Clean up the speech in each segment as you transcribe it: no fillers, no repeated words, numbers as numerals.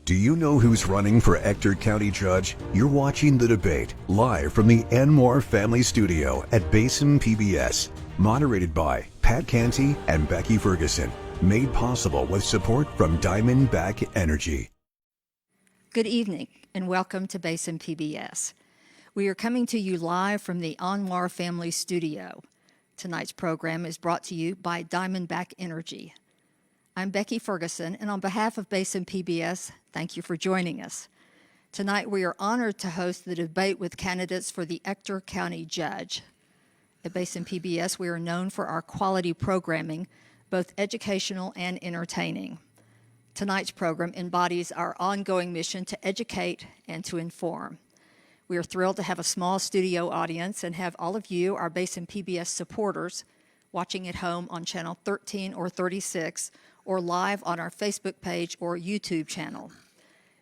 Do you know who's running for Ector County Judge? You're watching The Debate live from the Enmore Family Studio at Basin PBS. Moderated by Pat Canty and Becky Ferguson. Made possible with support from Diamondback Energy. Good evening and welcome to Basin PBS. We are coming to you live from the Enmore Family Studio. Tonight's program is brought to you by Diamondback Energy. I'm Becky Ferguson, and on behalf of Basin PBS, thank you for joining us. Tonight, we are honored to host the debate with candidates for the Ector County Judge. At Basin PBS, we are known for our quality programming, both educational and entertaining. Tonight's program embodies our ongoing mission to educate and to inform. We are thrilled to have a small studio audience and have all of you, our Basin PBS supporters, watching at home on channel 13 or 36, or live on our Facebook page or YouTube channel.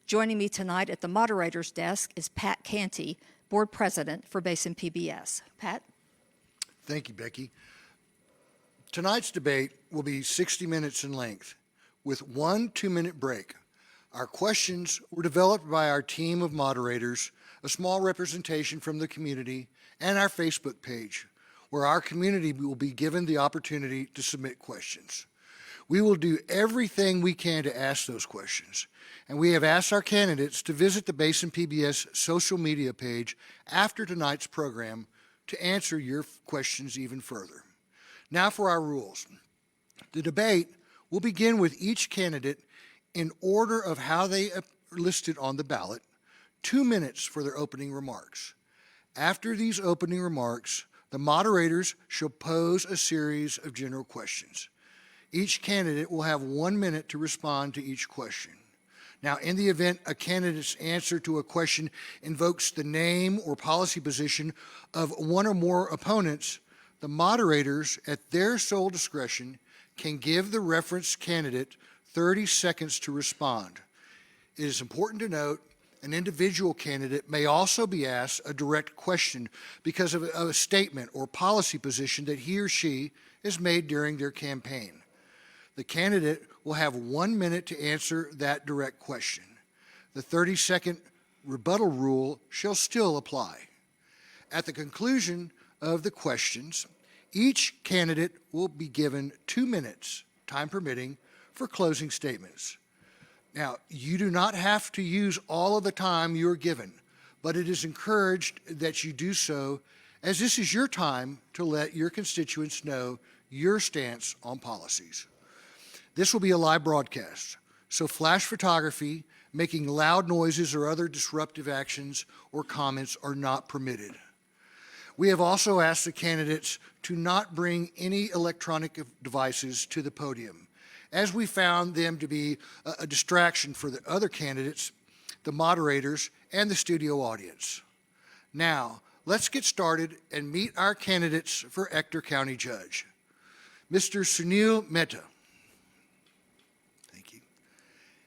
Joining me tonight at the moderator's desk is Pat Canty, Board President for Basin PBS. Pat? Thank you, Becky. Tonight's debate will be 60 minutes in length with one 2-minute break. Our questions were developed by our team of moderators, a small representation from the community, and our Facebook page, where our community will be given the opportunity to submit questions. We will do everything we can to ask those questions, and we have asked our candidates to visit the Basin PBS social media page after tonight's program to answer your questions even further. Now for our rules. The debate will begin with each candidate in order of how they are listed on the ballot, 2 minutes for their opening remarks. After these opening remarks, the moderators shall pose a series of general questions. Each candidate will have 1 minute to respond to each question. Now, in the event a candidate's answer to a question invokes the name or policy position of one or more opponents, the moderators, at their sole discretion, can give the referenced candidate 30 seconds to respond. It is important to note an individual candidate may also be asked a direct question because of a statement or policy position that he or she has made during their campaign. The candidate will have 1 minute to answer that direct question. The 30-second rebuttal rule shall still apply. At the conclusion of the questions, each candidate will be given 2 minutes, time permitting, for closing statements. Now, you do not have to use all of the time you are given, but it is encouraged that you do so, as this is your time to let your constituents know your stance on policies. This will be a live broadcast, so flash photography, making loud noises or other disruptive actions or comments are not permitted. We have also asked the candidates to not bring any electronic devices to the podium, as we found them to be a distraction for the other candidates, the moderators, and the studio audience. Now, let's get started and meet our candidates for Ector County Judge. Mr. Sunil Mehta. Thank you.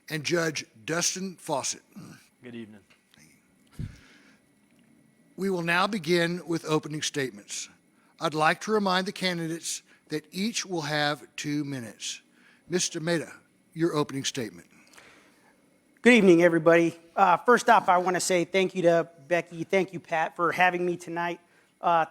And Judge Dustin Fawcett. Good evening. We will now begin with opening statements. I'd like to remind the candidates that each will have 2 minutes. Mr. Mehta, your opening statement. Good evening, everybody. First off, I want to say thank you to Becky, thank you, Pat, for having me tonight.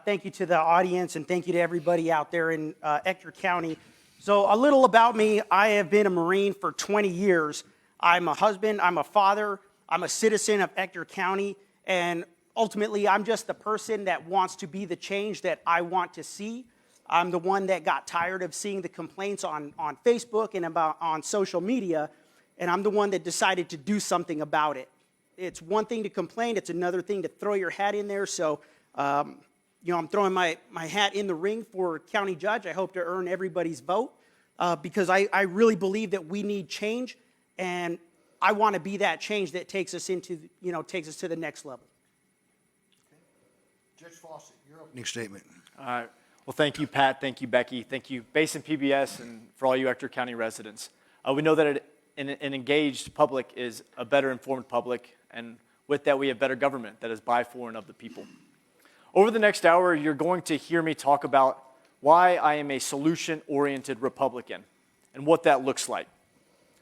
Thank you to the audience, and thank you to everybody out there in Ector County. So a little about me. I have been a Marine for 20 years. I'm a husband, I'm a father, I'm a citizen of Ector County, and ultimately, I'm just the person that wants to be the change that I want to see. I'm the one that got tired of seeing the complaints on Facebook and on social media, and I'm the one that decided to do something about it. It's one thing to complain, it's another thing to throw your hat in there. So, I'm throwing my hat in the ring for county judge. I hope to earn everybody's vote because I really believe that we need change, and I want to be that change that takes us to the next level. Judge Fawcett, your opening statement. All right. Well, thank you, Pat. Thank you, Becky. Thank you, Basin PBS, and for all you Ector County residents. We know that an engaged public is a better informed public, and with that, we have better government that is by, for, and of the people. Over the next hour, you're going to hear me talk about why I am a solution-oriented Republican and what that looks like.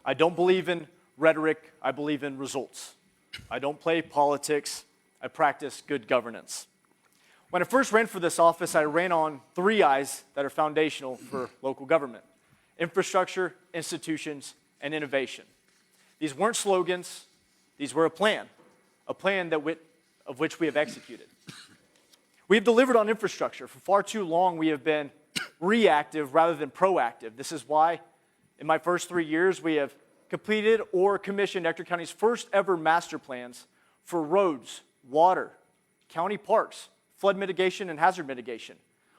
I don't believe in rhetoric. I believe in results. I don't play politics. I practice good governance. When I first ran for this office, I ran on 3 I's that are foundational for local government: infrastructure, institutions, and innovation. These weren't slogans. These were a plan of which we have executed. We have delivered on infrastructure. For far too long, we have been reactive rather than proactive. This is why, in my first 3 years, we have completed or commissioned Ector County's first ever master plans for roads, water, county parks, flood mitigation, and hazard mitigation.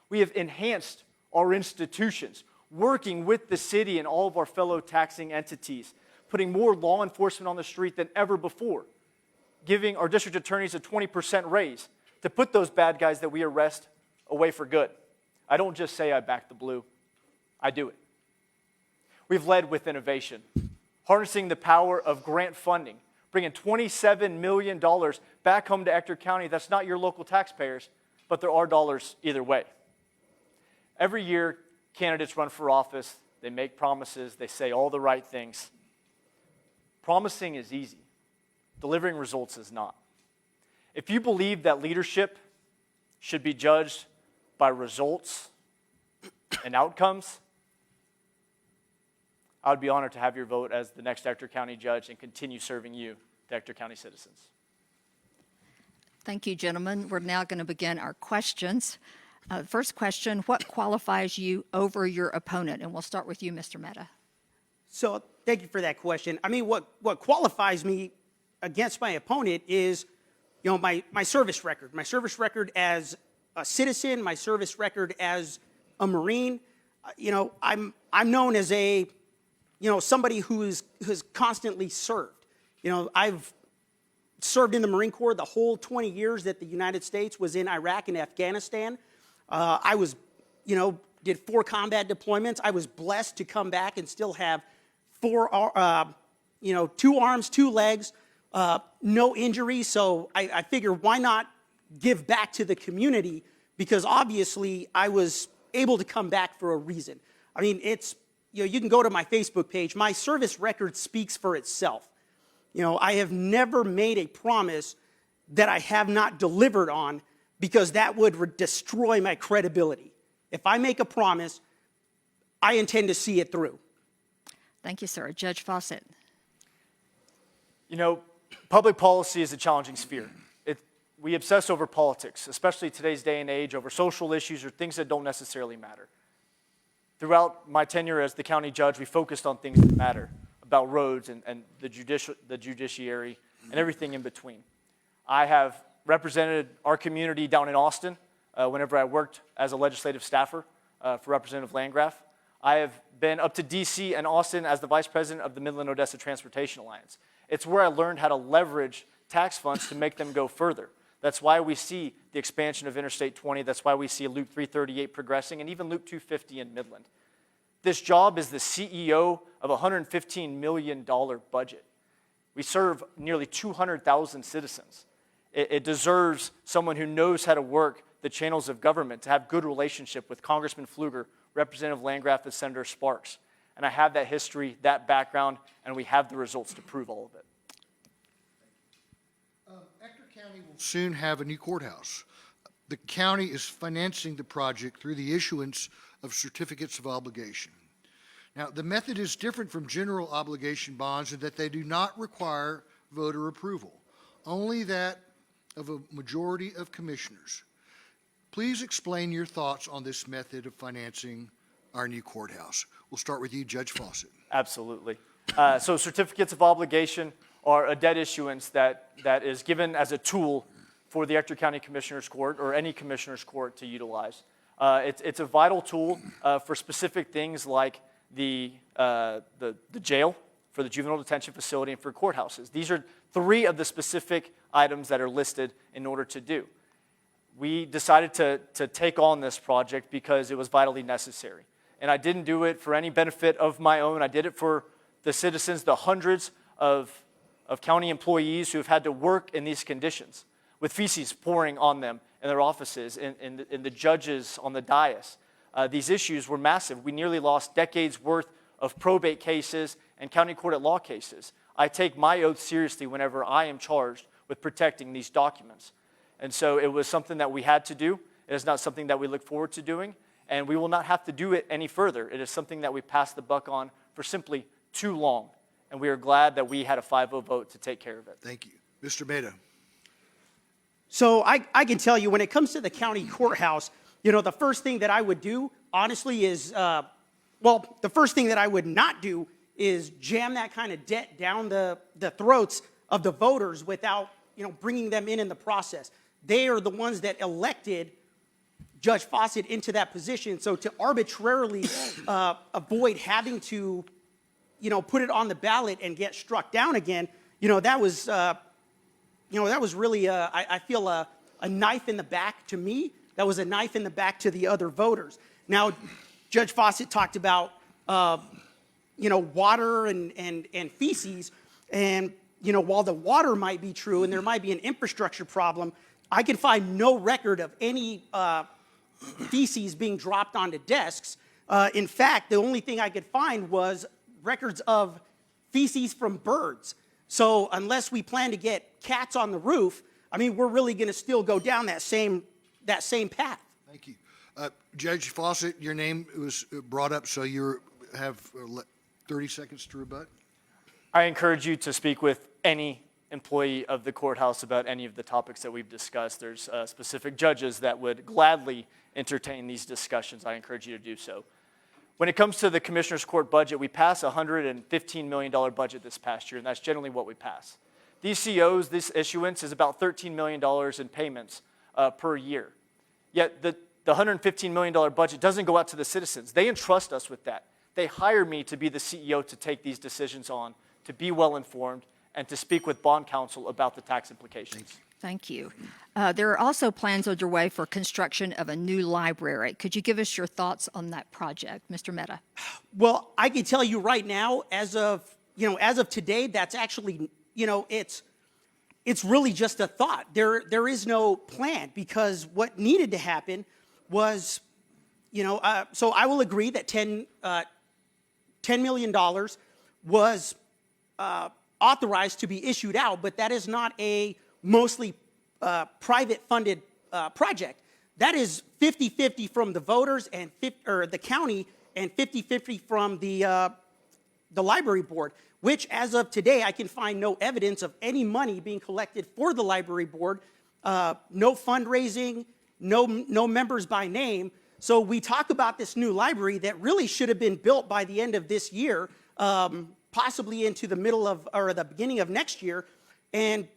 We have enhanced our institutions, working with the city and all of our fellow taxing entities, putting more law enforcement on the street than ever before, giving our district attorneys a 20% raise to put those bad guys that we arrest away for good. I don't just say I back the blue, I do it. We've led with innovation, harnessing the power of grant funding, bringing $27 million back home to Ector County. That's not your local taxpayers, but there are dollars either way. Every year, candidates run for office, they make promises, they say all the right things. Promising is easy. Delivering results is not. If you believe that leadership should be judged by results and outcomes, I would be honored to have your vote as the next Ector County judge and continue serving you, the Ector County citizens. Thank you, gentlemen. We're now going to begin our questions. First question, what qualifies you over your opponent? And we'll start with you, Mr. Mehta. So thank you for that question. I mean, what qualifies me against my opponent is, my service record. My service record as a citizen, my service record as a Marine. I'm known as somebody who's constantly served. I've served in the Marine Corps the whole 20 years that the United States was in Iraq and Afghanistan. I was, did 4 combat deployments. I was blessed to come back and still have 2 arms, 2 legs, no injuries. So I figure, why not give back to the community? Because obviously I was able to come back for a reason. I mean, you can go to my Facebook page. My service record speaks for itself. I have never made a promise that I have not delivered on, because that would destroy my credibility. If I make a promise, I intend to see it through. Thank you, sir. Judge Fawcett. Public policy is a challenging sphere. We obsess over politics, especially today's day and age, over social issues or things that don't necessarily matter. Throughout my tenure as the county judge, we focused on things that matter, about roads and the judiciary and everything in between. I have represented our community down in Austin whenever I worked as a legislative staffer for Representative Landgraf. I have been up to D.C. and Austin as the vice president of the Midland-Odessa Transportation Alliance. It's where I learned how to leverage tax funds to make them go further. That's why we see the expansion of Interstate 20. That's why we see Loop 338 progressing, and even Loop 250 in Midland. This job is the CEO of a $115 million budget. We serve nearly 200,000 citizens. It deserves someone who knows how to work the channels of government, to have good relationship with Congressman Pfluger, Representative Landgraf, and Senator Sparks. And I have that history, that background, and we have the results to prove all of it. Ector County will soon have a new courthouse. The county is financing the project through the issuance of certificates of obligation. Now, the method is different from general obligation bonds in that they do not require voter approval, only that of a majority of commissioners. Please explain your thoughts on this method of financing our new courthouse. We'll start with you, Judge Fawcett. Absolutely. So certificates of obligation are a debt issuance that is given as a tool for the Ector County Commissioners Court or any Commissioners Court to utilize. It's a vital tool for specific things like the jail, for the juvenile detention facility, and for courthouses. These are 3 of the specific items that are listed in order to do. We decided to take on this project because it was vitally necessary. And I didn't do it for any benefit of my own. I did it for the citizens, the hundreds of county employees who have had to work in these conditions, with feces pouring on them in their offices, in the judges on the dais. These issues were massive. We nearly lost decades worth of probate cases and county court at law cases. I take my oath seriously whenever I am charged with protecting these documents. And so it was something that we had to do. It is not something that we look forward to doing, and we will not have to do it any further. It is something that we passed the buck on for simply too long, and we are glad that we had a 5-0 vote to take care of it. Thank you. Mr. Meda. So I can tell you, when it comes to the county courthouse, the first thing that I would do, honestly, is, the first thing that I would not do is jam that kind of debt down the throats of the voters without, bringing them in the process. They are the ones that elected Judge Fawcett into that position. So to arbitrarily avoid having to, put it on the ballot and get struck down again, that was really, I feel, a knife in the back to me. That was a knife in the back to the other voters. Now, Judge Fawcett talked about, water and feces. And, while the water might be true and there might be an infrastructure problem, I can find no record of any feces being dropped onto desks. In fact, the only thing I could find was records of feces from birds. So unless we plan to get cats on the roof, we're really going to still go down that same path. Thank you. Judge Fawcett, your name was brought up, so you have 30 seconds to rebut. I encourage you to speak with any employee of the courthouse about any of the topics that we've discussed. There's specific judges that would gladly entertain these discussions. I encourage you to do so. When it comes to the Commissioner's Court budget, we pass a $115 million budget this past year, and that's generally what we pass. These COs, this issuance is about $13 million in payments per year. Yet the $115 million budget doesn't go out to the citizens. They entrust us with that. They hire me to be the CEO to take these decisions on, to be well-informed, and to speak with bond counsel about the tax implications. Thank you. There are also plans underway for construction of a new library. Could you give us your thoughts on that project, Mr. Meda? Well, I can tell you right now, as of today, that's actually, it's really just a thought. There is no plan, because what needed to happen was, so I will agree that $10 million was authorized to be issued out, but that is not a mostly private funded project. That is 50-50 from the voters and the county, and 50-50 from the library board, which as of today, I can find no evidence of any money being collected for the library board, no fundraising, no members by name. So we talk about this new library that really should have been built by the end of this year, possibly into the middle of, or the beginning of next year. And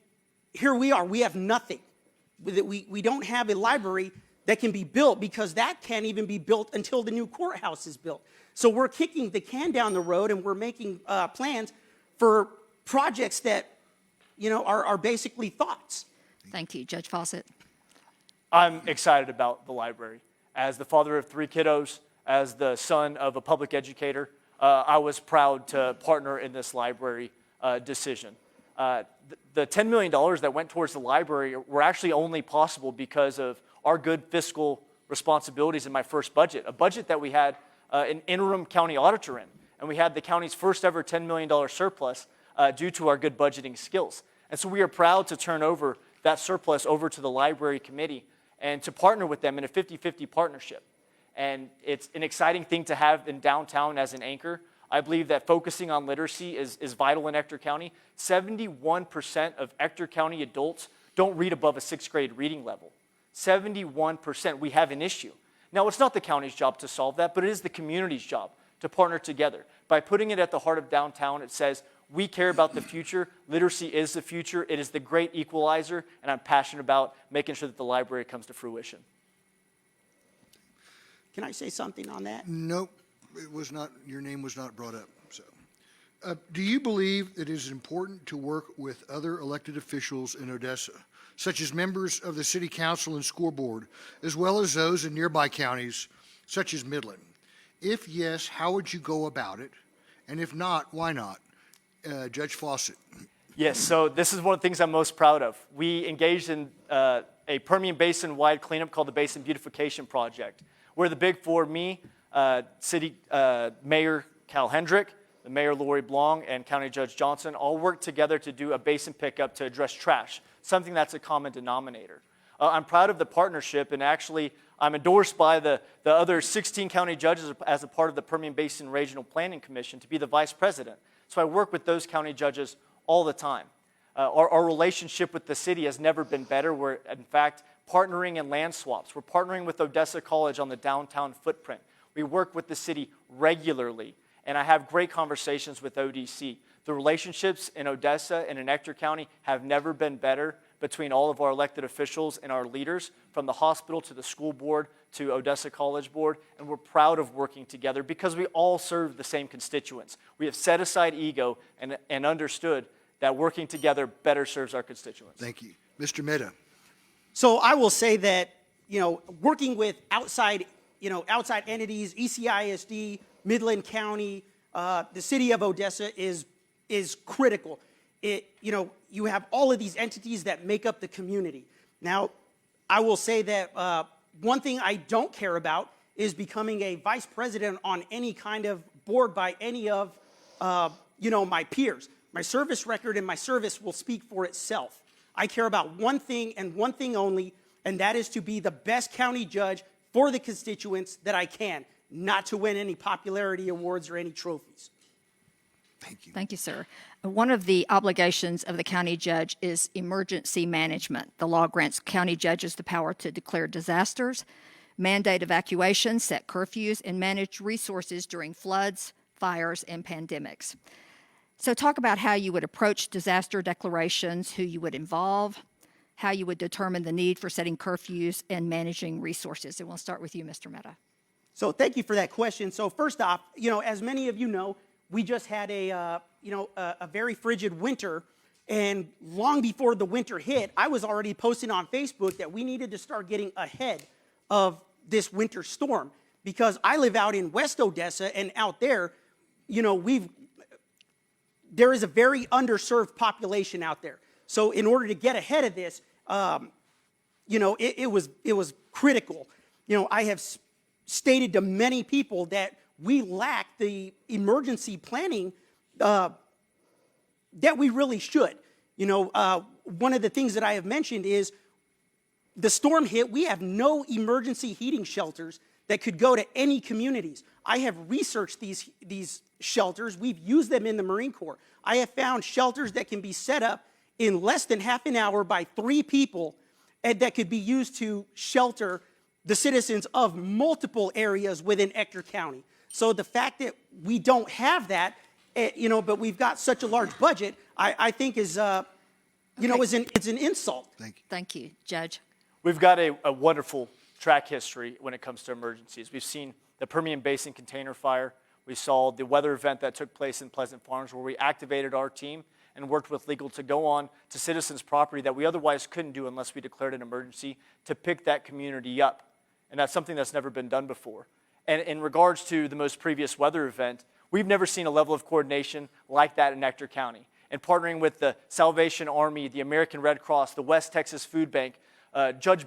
here we are, we have nothing. We don't have a library that can be built, because that can't even be built until the new courthouse is built. So we're kicking the can down the road, and we're making plans for projects that, are basically thoughts. Thank you. Judge Fawcett. I'm excited about the library. As the father of 3 kiddos, as the son of a public educator, I was proud to partner in this library decision. The $10 million that went towards the library were actually only possible because of our good fiscal responsibilities in my first budget, a budget that we had an interim county auditor in, and we had the county's first ever $10 million surplus due to our good budgeting skills. And so we are proud to turn over that surplus over to the library committee and to partner with them in a 50-50 partnership. And it's an exciting thing to have in downtown as an anchor. I believe that focusing on literacy is vital in Ector County. 71% of Ector County adults don't read above a 6th grade reading level. 71%, we have an issue. Now, it's not the county's job to solve that, but it is the community's job to partner together. By putting it at the heart of downtown, it says, we care about the future. Literacy is the future. It is the great equalizer, and I'm passionate about making sure that the library comes to fruition. Can I say something on that? Nope, it was not. Your name was not brought up. So, do you believe it is important to work with other elected officials in Odessa, such as members of the city council and school board, as well as those in nearby counties, such as Midland? If yes, how would you go about it? And if not, why not? Judge Fawcett. Yes, so this is one of the things I'm most proud of. We engaged in a Permian Basin-wide cleanup called the Basin Beautification Project, where the big four, me, City Mayor Cal Hendrick, the Mayor Lori Blong and County Judge Johnson all worked together to do a basin pickup to address trash, something that's a common denominator. I'm proud of the partnership, and actually I'm endorsed by the other 16 county judges as a part of the Permian Basin Regional Planning Commission to be the vice president. So I work with those county judges all the time. Our relationship with the city has never been better. We're, in fact, partnering in land swaps. We're partnering with Odessa College on the downtown footprint. We work with the city regularly, and I have great conversations with ODC. The relationships in Odessa and in Ector County have never been better between all of our elected officials and our leaders, from the hospital to the school board to Odessa College Board, and we're proud of working together because we all serve the same constituents. We have set aside ego and understood that working together better serves our constituents. Thank you. Mr. Mehta. So I will say that, working with outside entities, ECISD, Midland County, the city of Odessa is critical. You have all of these entities that make up the community. Now, I will say that one thing I don't care about is becoming a vice president on any kind of board by any of, my peers. My service record and my service will speak for itself. I care about one thing and one thing only, and that is to be the best county judge for the constituents that I can, not to win any popularity awards or any trophies. Thank you. Thank you, sir. One of the obligations of the county judge is emergency management. The law grants county judges the power to declare disasters, mandate evacuations, set curfews, and manage resources during floods, fires, and pandemics. So talk about how you would approach disaster declarations, who you would involve, how you would determine the need for setting curfews and managing resources. And we'll start with you, Mr. Mehta. So thank you for that question. So first off, as many of you know, we just had a very frigid winter, and long before the winter hit, I was already posting on Facebook that we needed to start getting ahead of this winter storm, because I live out in West Odessa, and out there, there is a very underserved population out there. So in order to get ahead of this, it was critical. I have stated to many people that we lack the emergency planning that we really should. One of the things that I have mentioned is the storm hit. We have no emergency heating shelters that could go to any communities. I have researched these shelters. We've used them in the Marine Corps. I have found shelters that can be set up in less than half an hour by 3 people, and that could be used to shelter the citizens of multiple areas within Ector County. So the fact that we don't have that, but we've got such a large budget, I think is, it's an insult. Thank you. Thank you, Judge. We've got a wonderful track history when it comes to emergencies. We've seen the Permian Basin container fire. We saw the weather event that took place in Pleasant Farms, where we activated our team and worked with legal to go on to citizens' property that we otherwise couldn't do unless we declared an emergency, to pick that community up. And that's something that's never been done before. And in regards to the most previous weather event, we've never seen a level of coordination like that in Ector County. And partnering with the Salvation Army, the American Red Cross, the West Texas Food Bank, Judge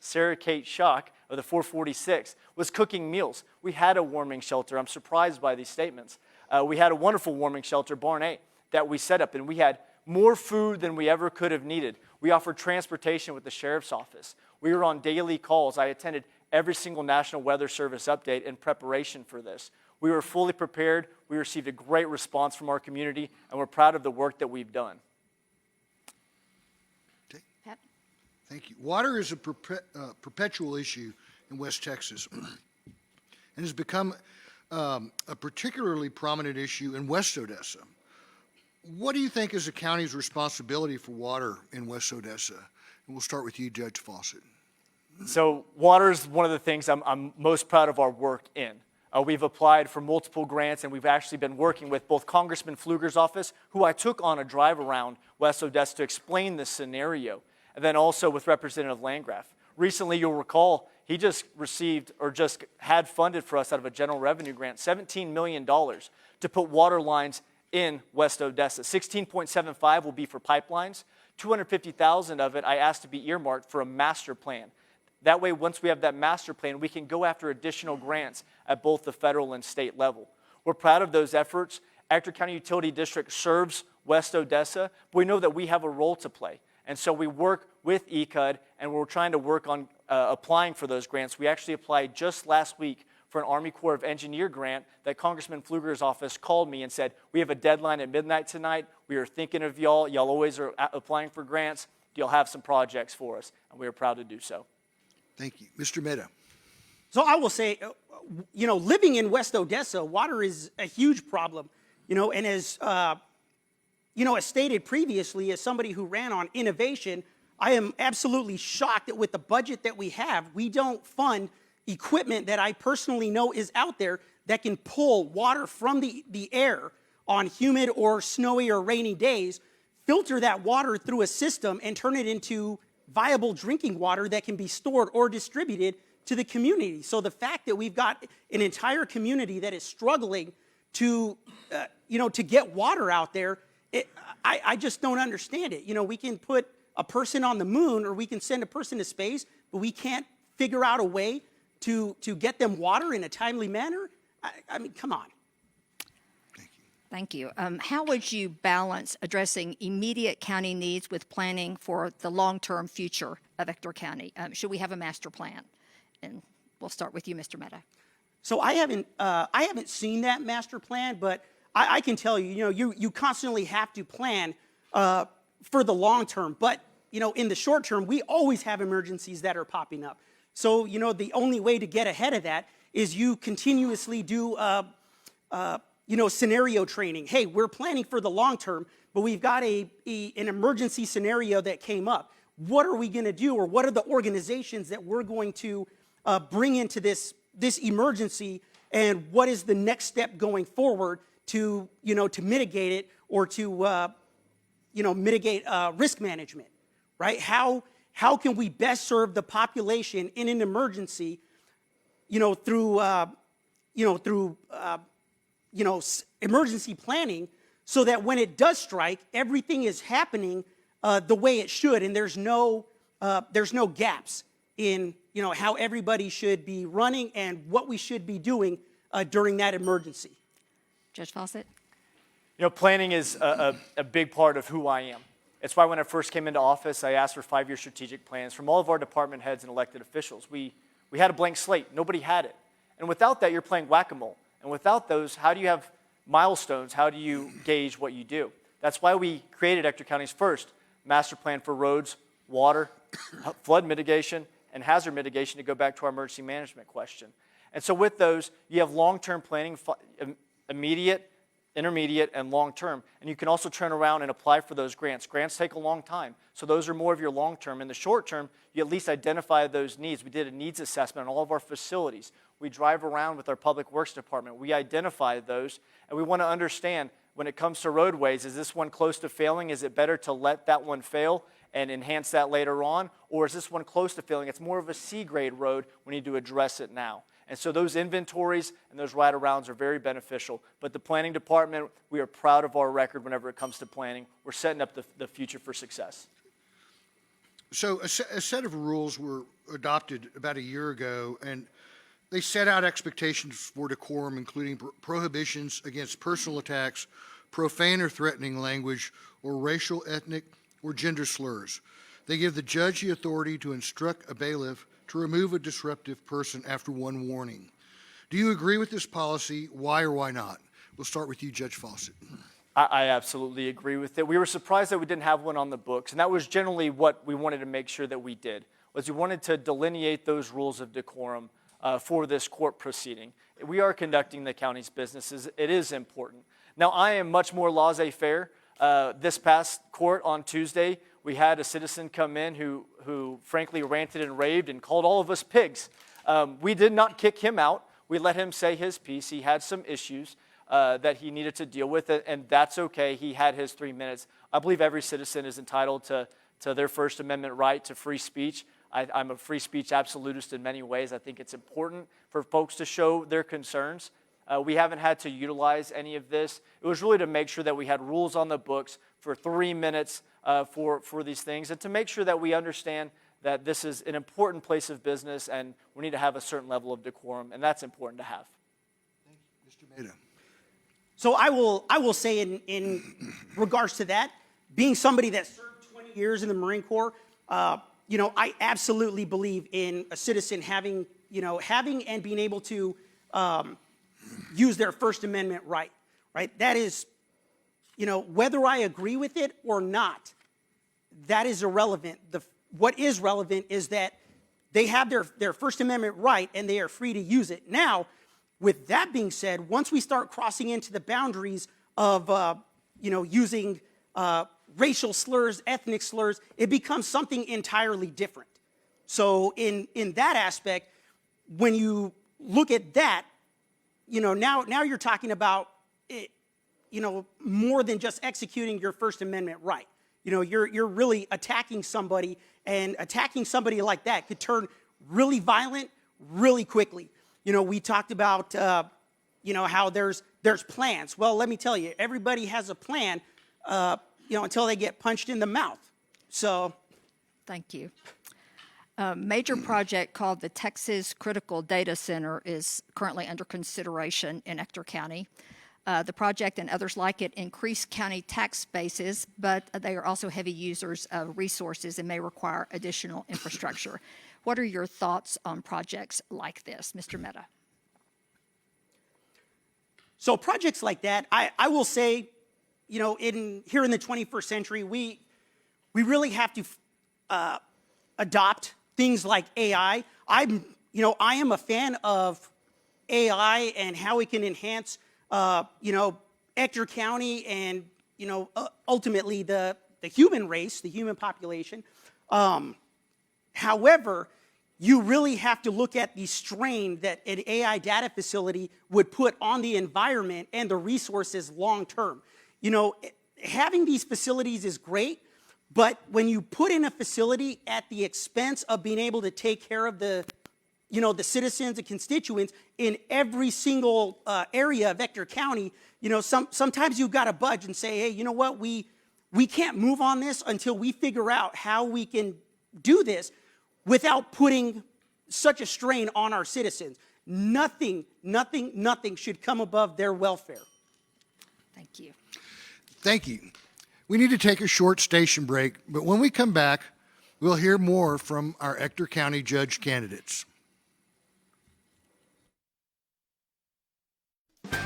Sarah Kate Schock of the 446 was cooking meals. We had a warming shelter. I'm surprised by these statements. We had a wonderful warming shelter, Barn 8, that we set up, and we had more food than we ever could have needed. We offered transportation with the sheriff's office. We were on daily calls. I attended every single National Weather Service update in preparation for this. We were fully prepared. We received a great response from our community, and we're proud of the work that we've done. Okay. Thank you. Water is a perpetual issue in West Texas and has become a particularly prominent issue in West Odessa. What do you think is the county's responsibility for water in West Odessa? And we'll start with you, Judge Fawcett. So water is one of the things I'm most proud of our work in. We've applied for multiple grants, and we've actually been working with both Congressman Pfluger's office, who I took on a drive around West Odessa to explain this scenario, and then also with Representative Landgraf. Recently, you'll recall, he just received, or just had funded for us out of a general revenue grant, $17 million to put water lines in West Odessa. 16.75 will be for pipelines. 250,000 of it I asked to be earmarked for a master plan. That way, once we have that master plan, we can go after additional grants at both the federal and state level. We're proud of those efforts. Ector County Utility District serves West Odessa, but we know that we have a role to play. And so we work with ECUD, and we're trying to work on applying for those grants. We actually applied just last week for an Army Corps of Engineer grant that Congressman Pfluger's office called me and said, we have a deadline at midnight tonight. We are thinking of y'all. Y'all always are applying for grants. You'll have some projects for us, and we are proud to do so. Thank you. Mr. Mehta. So I will say, living in West Odessa, water is a huge problem, and as stated previously, as somebody who ran on innovation, I am absolutely shocked that with the budget that we have, we don't fund equipment that I personally know is out there that can pull water from the air on humid or snowy or rainy days, filter that water through a system, and turn it into viable drinking water that can be stored or distributed to the community. So the fact that we've got an entire community that is struggling to get water out there, I just don't understand it. We can put a person on the moon or we can send a person to space, but we can't figure out a way to get them water in a timely manner? I mean, come on. Thank you. How would you balance addressing immediate county needs with planning for the long-term future of Ector County? Should we have a master plan? And we'll start with you, Mr. Mehta. So I haven't seen that master plan, but I can tell you, you constantly have to plan for the long term. But in the short term, we always have emergencies that are popping up. So the only way to get ahead of that is you continuously do scenario training. Hey, we're planning for the long term, but we've got an emergency scenario that came up. What are we going to do, or what are the organizations that we're going to bring into this emergency, and what is the next step going forward to mitigate it, or to mitigate risk management, right? How can we best serve the population in an emergency, through emergency planning, so that when it does strike, everything is happening the way it should, and there's no gaps in how everybody should be running and what we should be doing during that emergency. Judge Fawcett? Planning is a big part of who I am. It's why when I first came into office, I asked for 5-year strategic plans from all of our department heads and elected officials. We had a blank slate. Nobody had it. And without that, you're playing whack-a-mole. And without those, how do you have milestones? How do you gauge what you do? That's why we created Ector County's first master plan for roads, water, flood mitigation, and hazard mitigation, to go back to our emergency management question. And so with those, you have long-term planning, immediate, intermediate, and long-term. And you can also turn around and apply for those grants. Grants take a long time, so those are more of your long-term. In the short term, you at least identify those needs. We did a needs assessment on all of our facilities. We drive around with our Public Works Department. We identify those, and we want to understand, when it comes to roadways, is this one close to failing? Is it better to let that one fail and enhance that later on? Or is this one close to failing? It's more of a C-grade road. We need to address it now. And so those inventories and those ride-arounds are very beneficial. But the planning department, we are proud of our record whenever it comes to planning. We're setting up the future for success. So a set of rules were adopted about a year ago, and they set out expectations for decorum, including prohibitions against personal attacks, profane or threatening language, or racial, ethnic, or gender slurs. They give the judge the authority to instruct a bailiff to remove a disruptive person after one warning. Do you agree with this policy? Why or why not? We'll start with you, Judge Fawcett. I absolutely agree with it. We were surprised that we didn't have one on the books, and that was generally what we wanted to make sure that we did, was we wanted to delineate those rules of decorum for this court proceeding. We are conducting the county's businesses. It is important. Now, I am much more laissez-faire. This past court on Tuesday, we had a citizen come in who frankly ranted and raved and called all of us pigs. We did not kick him out. We let him say his piece. He had some issues that he needed to deal with, and that's okay. He had his 3 minutes. I believe every citizen is entitled to their First Amendment right to free speech. I'm a free speech absolutist in many ways. I think it's important for folks to show their concerns. We haven't had to utilize any of this. It was really to make sure that we had rules on the books for 3 minutes for these things, and to make sure that we understand that this is an important place of business and we need to have a certain level of decorum, and that's important to have. Thank you. Mr. Mehta. So I will say in regards to that, being somebody that served 20 years in the Marine Corps, I absolutely believe in a citizen having and being able to use their First Amendment right? That is, whether I agree with it or not, that is irrelevant. What is relevant is that they have their First Amendment right and they are free to use it. Now, with that being said, once we start crossing into the boundaries of, using racial slurs, ethnic slurs, it becomes something entirely different. So in that aspect, when you look at that, now you're talking about, more than just executing your First Amendment right. You're really attacking somebody, and attacking somebody like that could turn really violent really quickly. We talked about, how there's plans. Well, let me tell you, everybody has a plan, until they get punched in the mouth. So. Thank you. A major project called the Texas Critical Data Center is currently under consideration in Ector County. The project and others like it increase county tax bases, but they are also heavy users of resources and may require additional infrastructure. What are your thoughts on projects like this, Mr. Mehta? So projects like that, I will say, here in the 21st century, we really have to adopt things like AI. I am a fan of AI and how it can enhance, Ector County and, ultimately the human race, the human population. However, you really have to look at the strain that an AI data facility would put on the environment and the resources long term. Having these facilities is great, but when you put in a facility at the expense of being able to take care of the citizens and constituents in every single area of Ector County, sometimes you've got to budge and say, hey, you know what, we can't move on this until we figure out how we can do this without putting such a strain on our citizens. Nothing should come above their welfare. Thank you. Thank you. We need to take a short station break, but when we come back, we'll hear more from our Ector County judge candidates.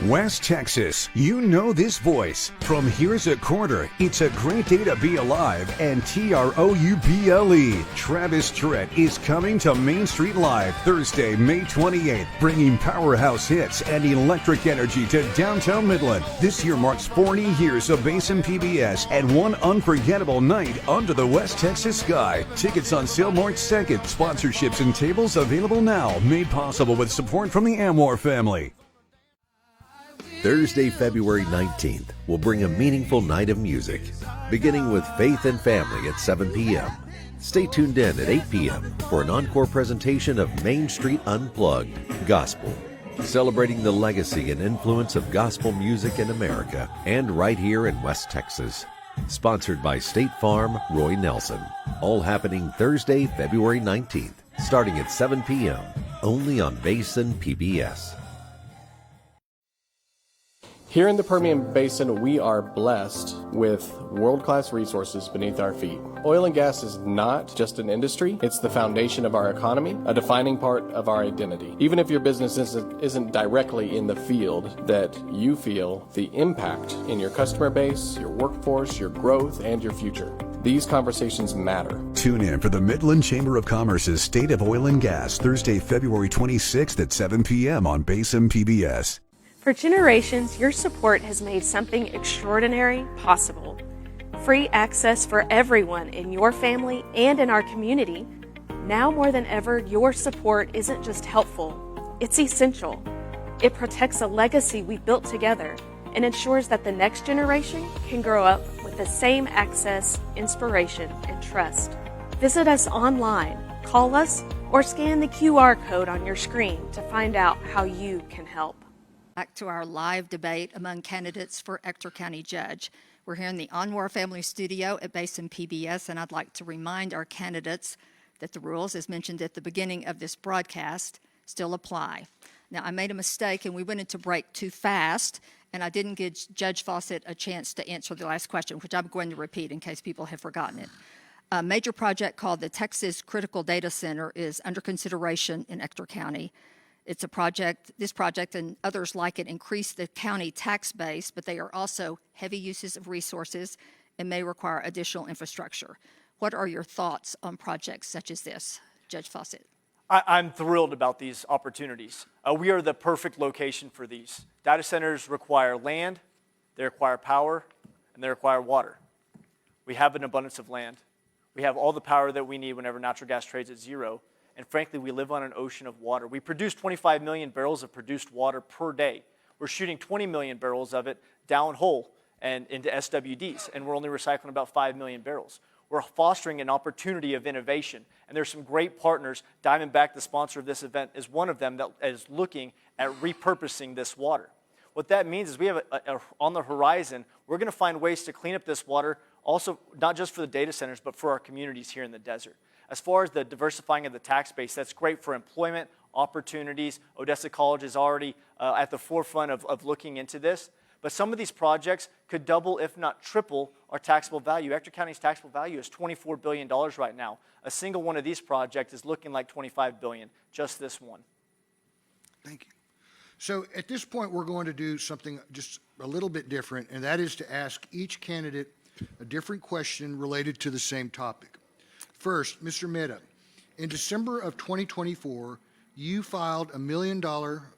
West Texas, you know this voice. From Here's a Quarter, It's a Great Day to Be Alive, and TROUBLE. Travis Tritt is coming to Main Street Live Thursday, May 28th, bringing powerhouse hits and electric energy to downtown Midland. This year marks 40 years of Basin PBS and one unforgettable night under the West Texas sky. Tickets on sale March 2nd. Sponsorships and tables available now. Made possible with support from the Amwar family. Thursday, February 19th, will bring a meaningful night of music, beginning with Faith and Family at 7 p.m. Stay tuned in at 8 p.m. for an encore presentation of Main Street Unplugged Gospel, celebrating the legacy and influence of gospel music in America and right here in West Texas. Sponsored by State Farm, Roy Nelson. All happening Thursday, February 19th, starting at 7 p.m., only on Basin PBS. Here in the Permian Basin, we are blessed with world-class resources beneath our feet. Oil and gas is not just an industry, it's the foundation of our economy, a defining part of our identity. Even if your business isn't directly in the field, that you feel the impact in your customer base, your workforce, your growth, and your future. These conversations matter. Tune in for the Midland Chamber of Commerce's State of Oil and Gas, Thursday, February 26th at 7 p.m. on Basin PBS. For generations, your support has made something extraordinary possible. Free access for everyone in your family and in our community. Now more than ever, your support isn't just helpful, it's essential. It protects a legacy we built together and ensures that the next generation can grow up with the same access, inspiration, and trust. Visit us online, call us, or scan the QR code on your screen to find out how you can help. Back to our live debate among candidates for Ector County Judge. We're here in the Anwar Family Studio at Basin PBS, and I'd like to remind our candidates that the rules, as mentioned at the beginning of this broadcast, still apply. Now, I made a mistake, and we went into break too fast, And I didn't give Judge Fawcett a chance to answer the last question, which I'm going to repeat in case people have forgotten it. A major project called the Texas Critical Data Center is under consideration in Ector County. It's a project, this project and others like it increase the county tax base, but they are also heavy uses of resources and may require additional infrastructure. What are your thoughts on projects such as this, Judge Fawcett? I'm thrilled about these opportunities. We are the perfect location for these. Data centers require land, they require power, and they require water. We have an abundance of land. We have all the power that we need whenever natural gas trades at zero. And frankly, we live on an ocean of water. We produce 25 million barrels of produced water per day. We're shooting 20 million barrels of it downhole and into SWDs, and we're only recycling about 5 million barrels. We're fostering an opportunity of innovation, and there's some great partners. Diamondback, the sponsor of this event, is one of them that is looking at repurposing this water. What that means is we have on the horizon, we're going to find ways to clean up this water, also not just for the data centers, but for our communities here in the desert. As far as the diversifying of the tax base, that's great for employment opportunities. Odessa College is already at the forefront of looking into this. But some of these projects could double, if not triple, our taxable value. Ector County's taxable value is $24 billion right now. A single one of these projects is looking like $25 billion, just this one. Thank you. So at this point, we're going to do something just a little bit different, and that is to ask each candidate a different question related to the same topic. First, Mr. Mehta, in December of 2024, you filed a $1 million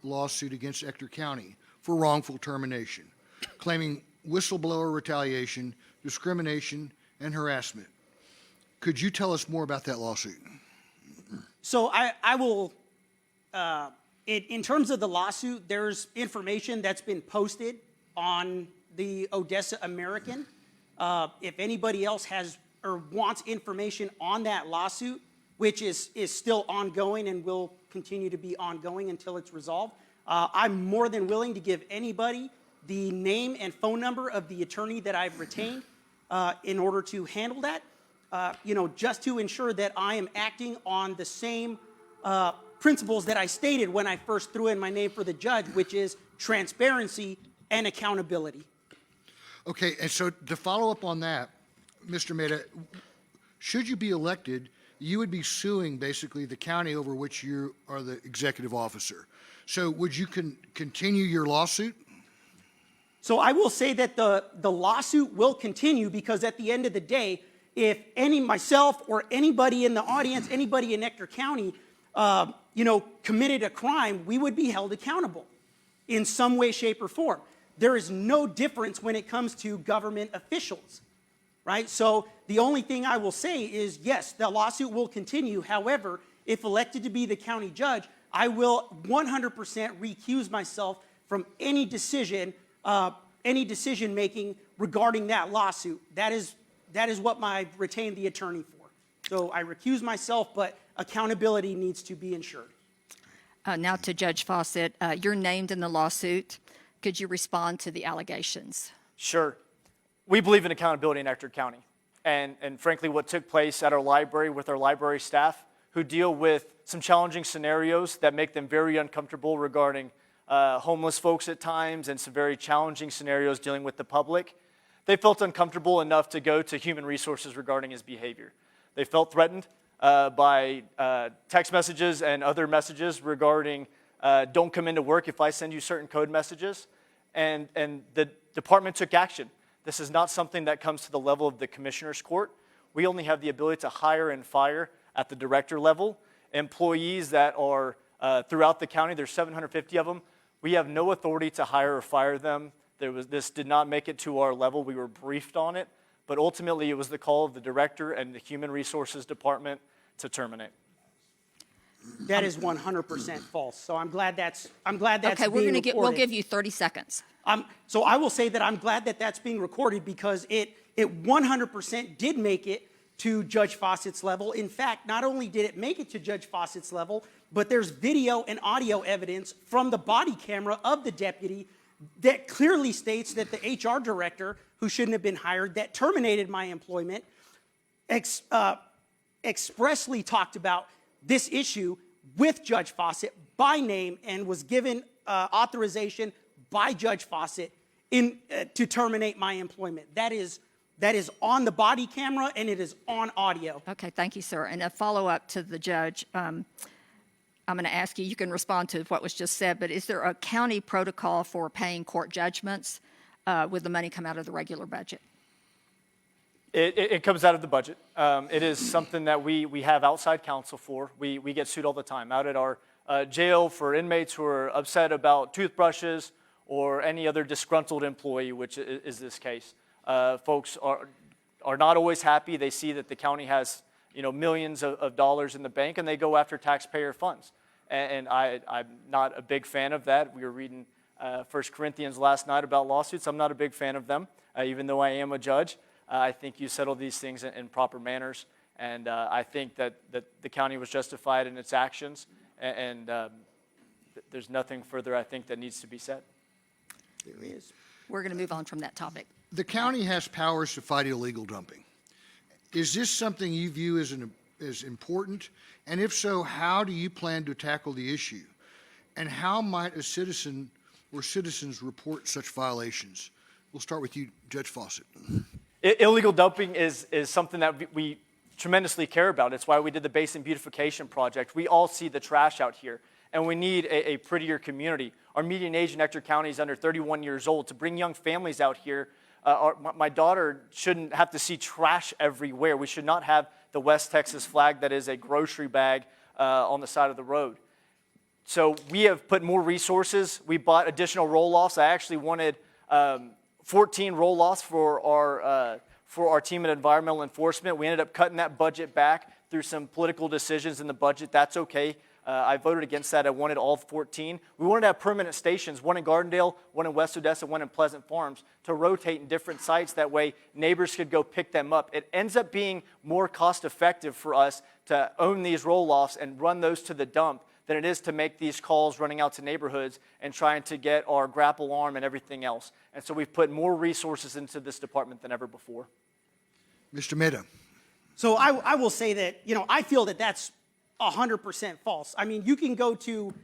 lawsuit against Ector County for wrongful termination, claiming whistleblower retaliation, discrimination, and harassment. Could you tell us more about that lawsuit? So I will, in terms of the lawsuit, there's information that's been posted on the Odessa American. If anybody else has or wants information on that lawsuit, which is still ongoing and will continue to be ongoing until it's resolved, I'm more than willing to give anybody the name and phone number of the attorney that I've retained in order to handle that, just to ensure that I am acting on the same principles that I stated when I first threw in my name for the judge, which is transparency and accountability. Okay, and so to follow up on that, Mr. Mehta, should you be elected, you would be suing basically the county over which you are the executive officer. So would you continue your lawsuit? So I will say that the lawsuit will continue because at the end of the day, if myself or anybody in the audience, anybody in Ector County, committed a crime, we would be held accountable in some way, shape, or form. There is no difference when it comes to government officials, right? So the only thing I will say is, yes, the lawsuit will continue. However, if elected to be the county judge, I will 100% recuse myself from any decision making regarding that lawsuit. That is what I retained the attorney for. So I recuse myself, but accountability needs to be ensured. Now to Judge Fawcett, you're named in the lawsuit. Could you respond to the allegations? Sure. We believe in accountability in Ector County. And frankly, what took place at our library with our library staff who deal with some challenging scenarios that make them very uncomfortable regarding homeless folks at times and some very challenging scenarios dealing with the public. They felt uncomfortable enough to go to human resources regarding his behavior. They felt threatened by text messages and other messages regarding don't come into work if I send you certain code messages. And the department took action. This is not something that comes to the level of the commissioner's court. We only have the ability to hire and fire at the director level. Employees that are throughout the county, there's 750 of them. We have no authority to hire or fire them. This did not make it to our level. We were briefed on it. But ultimately, it was the call of the director and the human resources department to terminate. That is 100% false. So I'm glad that's okay, we'll give you 30 seconds. So I will say that I'm glad that that's being recorded because it 100% did make it to Judge Fawcett's level. In fact, not only did it make it to Judge Fawcett's level, but there's video and audio evidence from the body camera of the deputy that clearly states that the HR director, who shouldn't have been hired, that terminated my employment, expressly talked about this issue with Judge Fawcett by name and was given authorization by Judge Fawcett to terminate my employment. That is on the body camera, and it is on audio. Okay, thank you, sir. And a follow-up to the judge. I'm going to ask you, you can respond to what was just said, but is there a county protocol for paying court judgments with the money come out of the regular budget? It comes out of the budget. It is something that we have outside counsel for. We get sued all the time out at our jail for inmates who are upset about toothbrushes or any other disgruntled employee, which is this case. Folks are not always happy. They see that the county has millions of dollars in the bank, and they go after taxpayer funds. And I'm not a big fan of that. We were reading 1 Corinthians last night about lawsuits. I'm not a big fan of them, even though I am a judge. I think you settle these things in proper manners, and I think that the county was justified in its actions, and there's nothing further I think that needs to be said. We're going to move on from that topic. The county has powers to fight illegal dumping. Is this something you view as important? And if so, how do you plan to tackle the issue? And how might a citizen or citizens report such violations? We'll start with you, Judge Fawcett. Illegal dumping is something that we tremendously care about. It's why we did the Basin Beautification Project. We all see the trash out here, and we need a prettier community. Our median age in Ector County is under 31 years old. To bring young families out here, my daughter shouldn't have to see trash everywhere. We should not have the West Texas flag that is a grocery bag on the side of the road. So we have put more resources. We bought additional roll-offs. I actually wanted 14 roll-offs for our team in environmental enforcement. We ended up cutting that budget back through some political decisions in the budget. That's okay. I voted against that. I wanted all 14. We wanted to have permanent stations, one in Gardendale, one in West Odessa, one in Pleasant Farms, to rotate in different sites. That way neighbors could go pick them up. It ends up being more cost-effective for us to own these roll-offs and run those to the dump than it is to make these calls running out to neighborhoods and trying to get our grapple arm and everything else. And so we've put more resources into this department than ever before. Mr. Mehta. So I will say that, I feel that that's 100% false. I mean, you can go to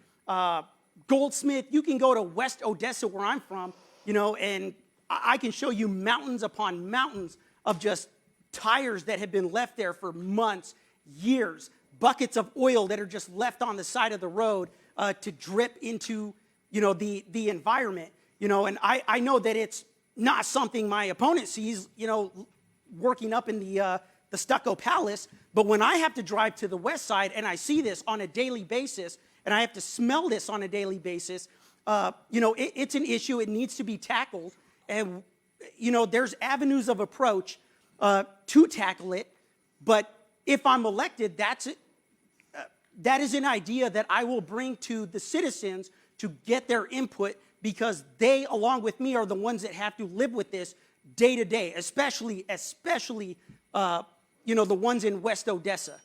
Goldsmith, you can go to West Odessa, where I'm from, and I can show you mountains upon mountains of just tires that have been left there for months, years, buckets of oil that are just left on the side of the road to drip into, the environment, and I know that it's not something my opponent sees, working up in the Stucco Palace, but when I have to drive to the west side and I see this on a daily basis, and I have to smell this on a daily basis, it's an issue. It needs to be tackled, and there's avenues of approach to tackle it. But if I'm elected, that's it. That is an idea that I will bring to the citizens to get their input, because they, along with me, are the ones that have to live with this day to day, especially the ones in West Odessa.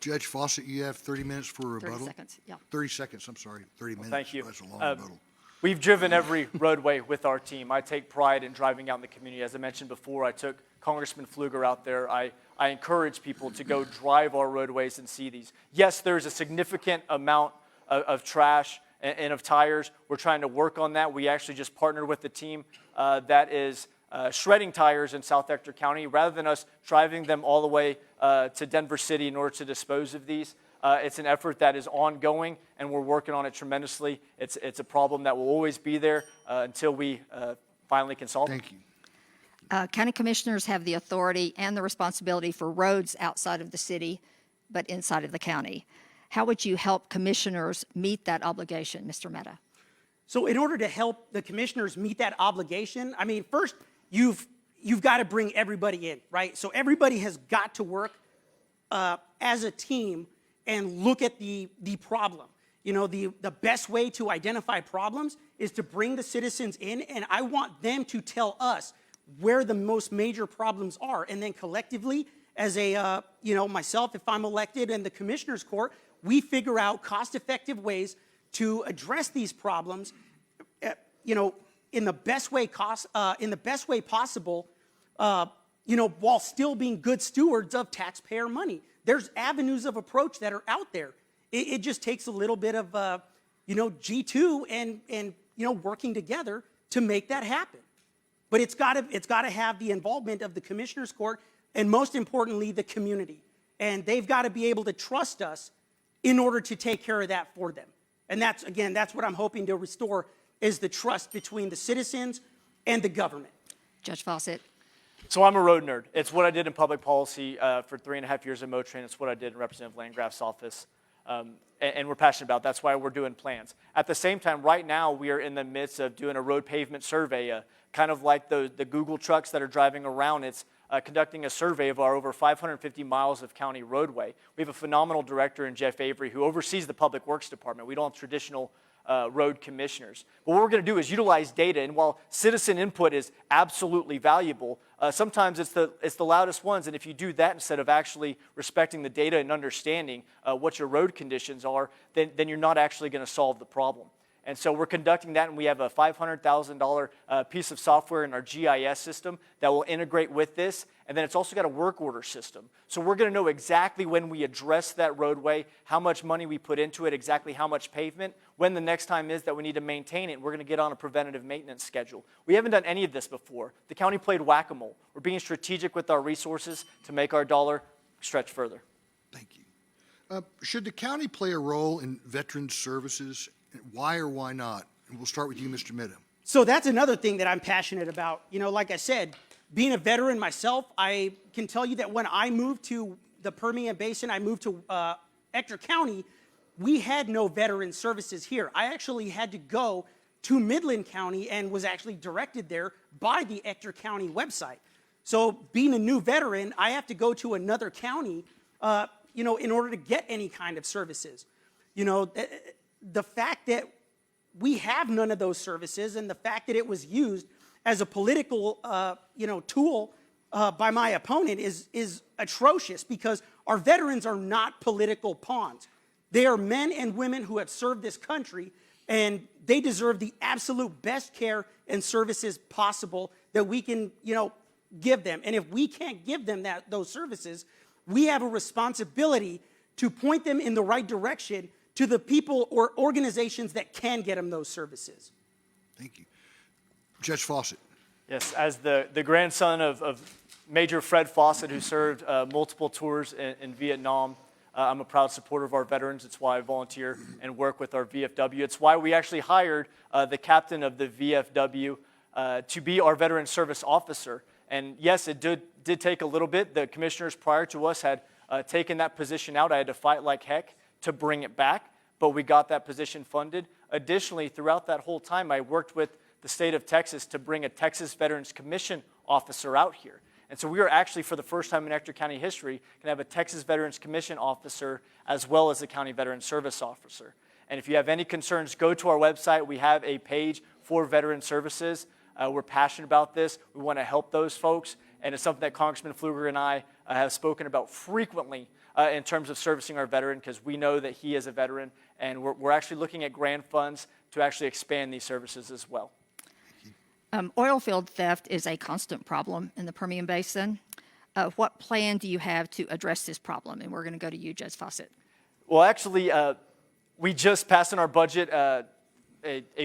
Judge Fawcett, you have 30 minutes for a rebuttal. 30 seconds, yeah. 30 seconds, I'm sorry, 30 minutes. Thank you. That's a long rebuttal. We've driven every roadway with our team. I take pride in driving out in the community. As I mentioned before, I took Congressman Pfluger out there. I encourage people to go drive our roadways and see these. Yes, there's a significant amount of trash and of tires. We're trying to work on that. We actually just partnered with the team that is shredding tires in South Ector County. Rather than us driving them all the way to Denver City in order to dispose of these, it's an effort that is ongoing, and we're working on it tremendously. It's a problem that will always be there until we finally can solve it. Thank you. County commissioners have the authority and the responsibility for roads outside of the city, but inside of the county. How would you help commissioners meet that obligation, Mr. Mehta? So in order to help the commissioners meet that obligation, I mean, first, you've got to bring everybody in, right? So everybody has got to work as a team and look at the problem. The best way to identify problems is to bring the citizens in, and I want them to tell us where the most major problems are. And then collectively, as a, myself, if I'm elected, and the Commissioners Court, we figure out cost-effective ways to address these problems, in the best way possible, while still being good stewards of taxpayer money. There's avenues of approach that are out there. It just takes a little bit of, G2 and working together to make that happen. But it's got to have the involvement of the Commissioner's Court and, most importantly, the community. And they've got to be able to trust us in order to take care of that for them. And that's what I'm hoping to restore, is the trust between the citizens and the government. Judge Fawcett. So I'm a road nerd. It's what I did in public policy for 3.5 years at Motrin. It's what I did in Representative Landgraf's office. And we're passionate about it. That's why we're doing plans. At the same time, right now, we are in the midst of doing a road pavement survey, kind of like the Google trucks that are driving around. It's conducting a survey of our over 550 miles of county roadway. We have a phenomenal director in Jeff Avery who oversees the Public Works Department. We don't have traditional road commissioners. But what we're going to do is utilize data, and while citizen input is absolutely valuable, sometimes it's the loudest ones, and if you do that instead of actually respecting the data and understanding what your road conditions are, then you're not actually going to solve the problem. And so we're conducting that, and we have a $500,000 piece of software in our GIS system that will integrate with this, and then it's also got a work order system. So we're going to know exactly when we address that roadway, how much money we put into it, exactly how much pavement, when the next time is that we need to maintain it. We're going to get on a preventative maintenance schedule. We haven't done any of this before. The county played whack-a-mole. We're being strategic with our resources to make our dollar stretch further. Thank you. Should the county play a role in veterans services? Why or why not? And we'll start with you, Mr. Midham. So that's another thing that I'm passionate about. You know, like I said, being a veteran myself, I can tell you that when I moved to the Permian Basin, I moved to Ector County, we had no veteran services here. I actually had to go to Midland County and was actually directed there by the Ector County website. So being a new veteran, I have to go to another county, in order to get any kind of services. You know, the fact that we have none of those services, and the fact that it was used as a political, tool by my opponent is atrocious, because our veterans are not political pawns. They are men and women who have served this country, and they deserve the absolute best care and services possible that we can, give them. And if we can't give them those services, we have a responsibility to point them in the right direction to the people or organizations that can get them those services. Thank you. Judge Fawcett. Yes, as the grandson of Major Fred Fawcett, who served multiple tours in Vietnam, I'm a proud supporter of our veterans. It's why I volunteer and work with our VFW. It's why we actually hired the captain of the VFW to be our veteran service officer. And yes, it did take a little bit. The commissioners prior to us had taken that position out. I had to fight like heck to bring it back, but we got that position funded. Additionally, throughout that whole time, I worked with the state of Texas to bring a Texas Veterans Commission officer out here. And so we are actually, for the first time in Ector County history, going to have a Texas Veterans Commission officer as well as a County Veteran Service officer. And if you have any concerns, go to our website. We have a page for veteran services. We're passionate about this. We want to help those folks. And it's something that Congressman Pfluger and I have spoken about frequently in terms of servicing our veteran, because we know that he is a veteran. And we're actually looking at grant funds to actually expand these services as well. Oil field theft is a constant problem in the Permian Basin. What plan do you have to address this problem? And we're going to go to you, Judge Fawcett. Well, actually, we just passed in our budget a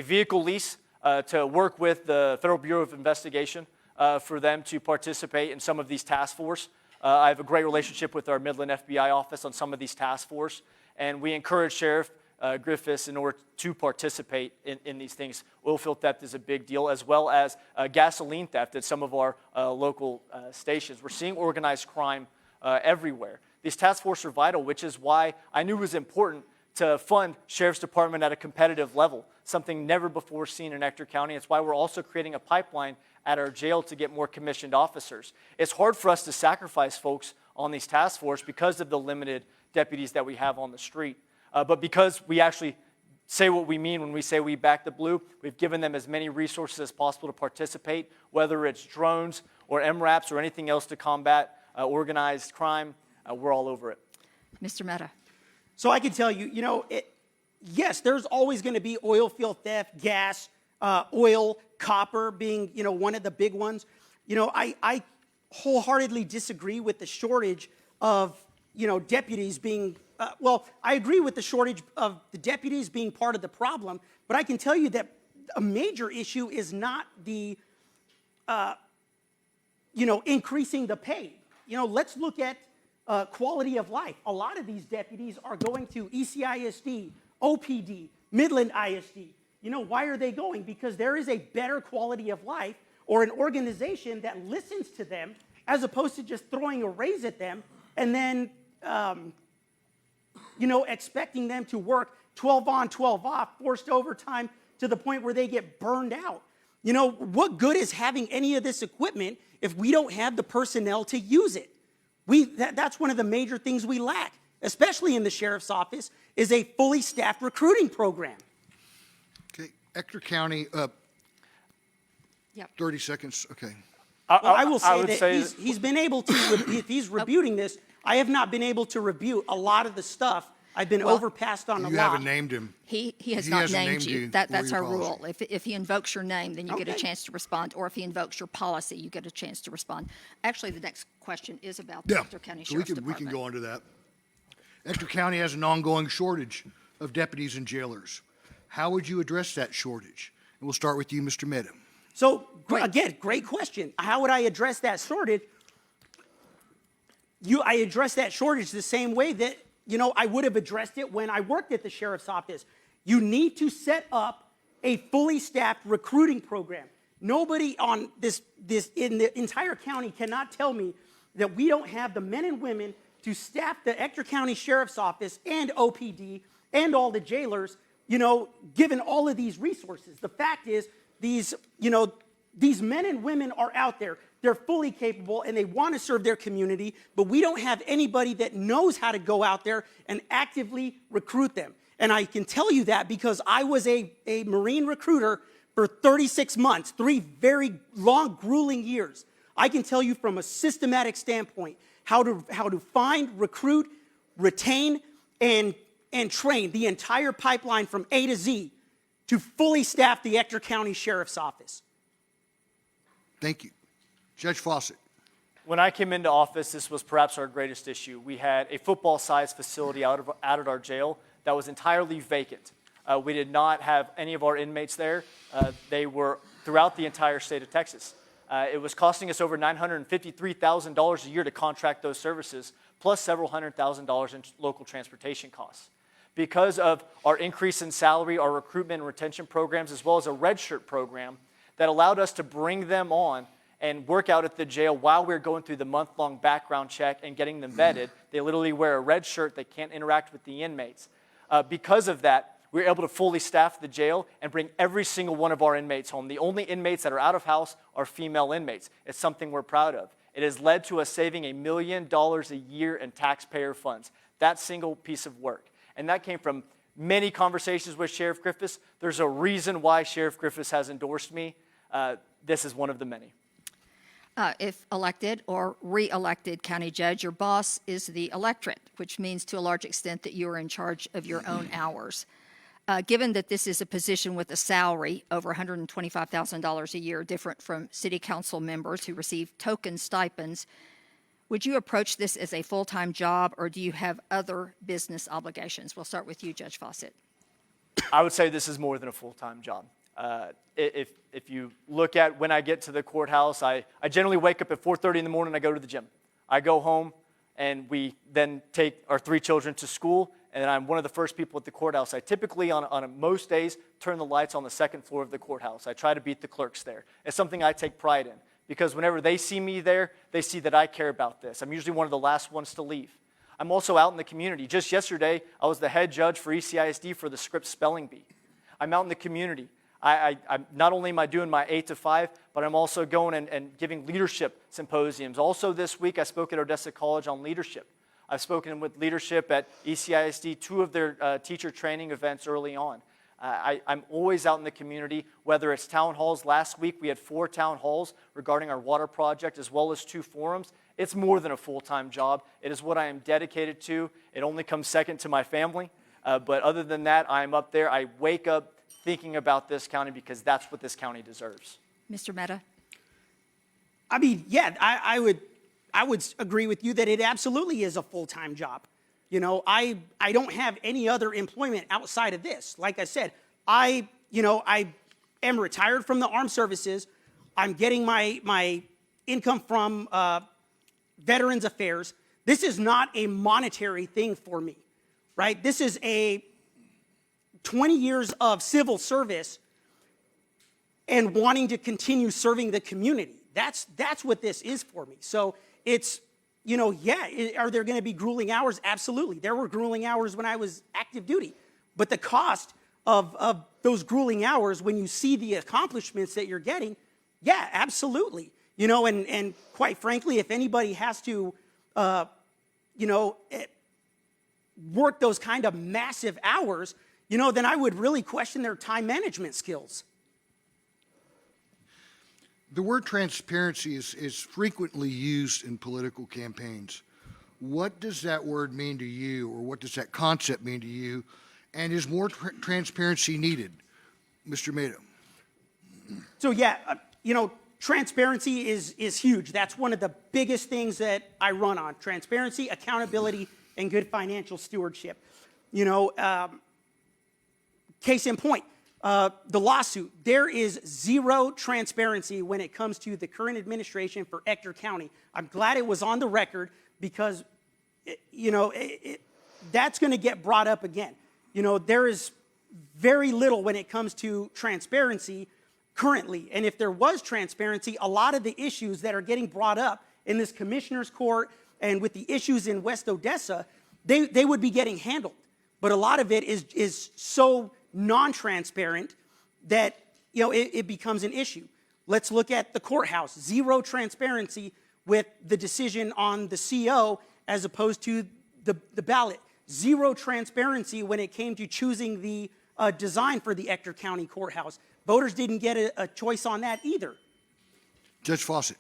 vehicle lease to work with the Federal Bureau of Investigation for them to participate in some of these task force. I have a great relationship with our Midland FBI office on some of these task force, and we encourage Sheriff Griffiths in order to participate in these things. Oil field theft is a big deal, as well as gasoline theft at some of our local stations. We're seeing organized crime everywhere. These task forces are vital, which is why I knew it was important to fund Sheriff's Department at a competitive level, something never before seen in Ector County. It's why we're also creating a pipeline at our jail to get more commissioned officers. It's hard for us to sacrifice folks on these task forces because of the limited deputies that we have on the street. But because we actually say what we mean when we say we back the blue, we've given them as many resources as possible to participate, whether it's drones or MRAPs or anything else to combat organized crime. We're all over it. Mr. Mehta. So I can tell you, yes, there's always going to be oil field theft, gas, oil, copper being, one of the big ones. I wholeheartedly disagree with the shortage of, deputies being, I agree with the shortage of the deputies being part of the problem, but I can tell you that a major issue is not the, increasing the pay. Let's look at quality of life. A lot of these deputies are going to ECISD, OPD, Midland ISD. Why are they going? Because there is a better quality of life or an organization that listens to them as opposed to just throwing a raise at them and then, expecting them to work 12 on, 12 off, forced overtime to the point where they get burned out. What good is having any of this equipment if we don't have the personnel to use it? That's one of the major things we lack, especially in the sheriff's office, is a fully staffed recruiting program. Okay, Ector County, Yep. 30 seconds, okay. I will say he's been able to, if he's rebuting this, I have not been able to rebuke a lot of the stuff. I've been overpassed on a lot. You haven't named him. He has not hasn't named named you. you That's for our your rule. policy. If he invokes your name, then you get a Okay. chance to respond, or if he invokes your policy, you get a chance to respond. Actually, the next question is about the Ector County so Sheriff's we Department. can go on to that. Ector County has an ongoing shortage of deputies and jailers. How would you address that shortage? And we'll start with you, Mr. Mehta. So, Great. again, great question. How would I address that shortage? I address that shortage the same way that, I would have addressed it when I worked at the sheriff's office. You need to set up a fully staffed recruiting program. Nobody on this in the entire county cannot tell me that we don't have the men and women to staff the Ector County Sheriff's Office and OPD and all the jailers, given all of these resources. The fact is, these men and women are out there. They're fully capable and they want to serve their community, but we don't have anybody that knows how to go out there and actively recruit them. And I can tell you that because I was a Marine recruiter for 36 months, 3 very long, grueling years. I can tell you from a systematic standpoint how to find, recruit, retain, and train the entire pipeline from A to Z to fully staff the Ector County Sheriff's Office. Thank you. Judge Fawcett. When I came into office, this was perhaps our greatest issue. We had a football-sized facility out at our jail that was entirely vacant. We did not have any of our inmates there. They were throughout the entire state of Texas. It was costing us over $953,000 a year to contract those services, plus several $100,000 in local transportation costs. Because of our increase in salary, our recruitment and retention programs, as well as a red shirt program that allowed us to bring them on and work out at the jail while we're going through the month-long background check and getting them vetted. They literally wear a red shirt. They can't interact with the inmates. Because of that, we were able to fully staff the jail and bring every single one of our inmates home. The only inmates that are out of house are female inmates. It's something we're proud of. It has led to us saving $1 million a year in taxpayer funds. That single piece of work. And that came from many conversations with Sheriff Griffiths. There's a reason why Sheriff Griffiths has endorsed me. This is one of the many. If elected or re-elected county judge, your boss is the electorate, which means to a large extent that you are in charge of your own hours. Given that this is a position with a salary over $125,000 a year, different from city council members who receive token stipends, would you approach this as a full-time job, or do you have other business obligations? We'll start with you, Judge Fawcett. I would say this is more than a full-time job. If you look at when I get to the courthouse, I generally wake up at 4:30 in the morning, I go to the gym. I go home, and we then take our 3 children to school, and I'm one of the first people at the courthouse. I typically, on most days, turn the lights on the 2nd floor of the courthouse. I try to beat the clerks there. It's something I take pride in, because whenever they see me there, they see that I care about this. I'm usually one of the last ones to leave. I'm also out in the community. Just yesterday, I was the head judge for ECISD for the Scripps Spelling Bee. I'm out in the community. I'm not only am I doing my 8 to 5, but I'm also going and giving leadership symposiums. Also this week, I spoke at Odessa College on leadership. I've spoken with leadership at ECISD, 2 of their teacher training events early on. I'm always out in the community, whether it's town halls. Last week, we had 4 town halls regarding our water project, as well as 2 forums. It's more than a full-time job. It is what I am dedicated to. It only comes second to my family. But other than that, I'm up there. I wake up thinking about this county because that's what this county deserves. Mr. Mehta? I mean, yeah, I would agree with you that it absolutely is a full-time job. I don't have any other employment outside of this. Like I said, I am retired from the armed services. I'm getting my income from Veterans Affairs. This is not a monetary thing for me, right? This is a 20 years of civil service and wanting to continue serving the community. That's what this is for me. So it's, are there going to be grueling hours? Absolutely. There were grueling hours when I was active duty. But the cost of those grueling hours, when you see the accomplishments that you're getting, yeah, absolutely. And quite frankly, if anybody has to, work those kind of massive hours, then I would really question their time management skills. The word transparency is frequently used in political campaigns. What does that word mean to you, or what does that concept mean to you? And is more transparency needed? Mr. Mato. So yeah, transparency is huge. That's one of the biggest things that I run on: transparency, accountability, and good financial stewardship. Case in point, the lawsuit. There is zero transparency when it comes to the current administration for Ector County. I'm glad it was on the record because, that's going to get brought up again. There is very little when it comes to transparency currently. And if there was transparency, a lot of the issues that are getting brought up in this commissioner's court and with the issues in West Odessa, they would be getting handled. But a lot of it is so non-transparent that it becomes an issue. Let's look at the courthouse. Zero transparency with the decision on the CO as opposed to the ballot. Zero transparency when it came to choosing the design for the Ector County Courthouse. Voters didn't get a choice on that either. Judge Fawcett.